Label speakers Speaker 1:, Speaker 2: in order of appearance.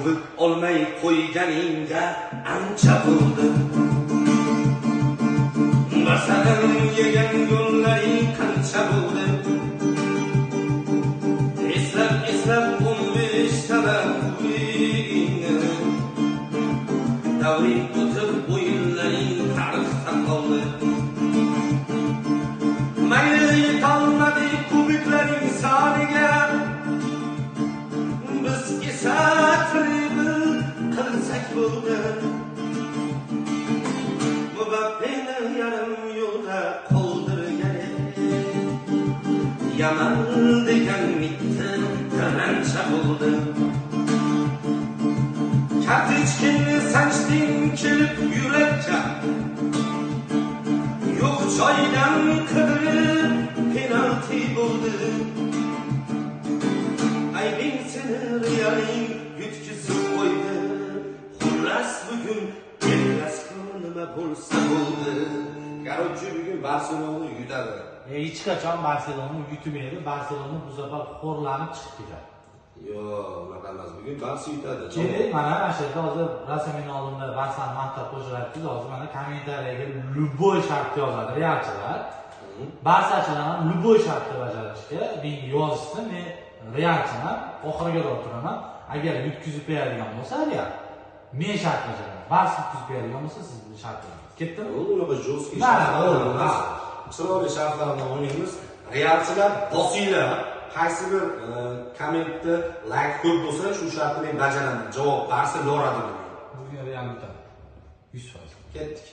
Speaker 1: kubik olmay qo'yganingga ancha bo'ldi. Masalan yegan yo'llaring qancha bo'ldi. Eslab 15 sana uyingni. Davring o'tib o'yinlaring tarixda qoldi. Mayli yetolmadik kubiklaring soniga, biz esa tribl qilsak bo'ldi. Mbappeni yarim yo'lda qoldirgan Yaman degan mitti qancha bo'ldi. Kartichkini sanchding kelib yurakka, yo'q joydan qidirib penalti bo'ldi. Aybing seni Realing yutkizib qo'ydi. Xullas bugun nima bo'lsa bo'ldi. Короче, bugun Barselona yutadi.
Speaker 2: Hech qachon Barselona yutmaydi. Barselona bu safar xo'rlanib chiqib ketadi.
Speaker 1: Yo'q, unaqa emas. Bugun Barsa yutadi.
Speaker 2: Keling, mana yerda hozir rasmiy oldimda Barsani maqtab qo'shilyapti. Hozir mana kommentariyaga любой shart yozadi Realchilar. Barsachilar ham любой shartni bajarishga menga yozishsa, men Realchiman, oxiriga o'tiraman. Agar yutkizib beradigan bo'lsa, Real men shart bajaraman. Barsa yutkizib beradigan bo'lsa, siz shart qo'yasiz. Ketdimi?
Speaker 1: Unaqa jo'ski shartlar. Chiroyli shartlar bilan o'ynaymiz. Realchilar bosinglar. Qaysi bir kommentda like ko'p bo'lsa, shu shartni men bajaraman. Javob Barsa yoradi.
Speaker 2: Bugun Real yutadi. 100%.
Speaker 1: Ketdik.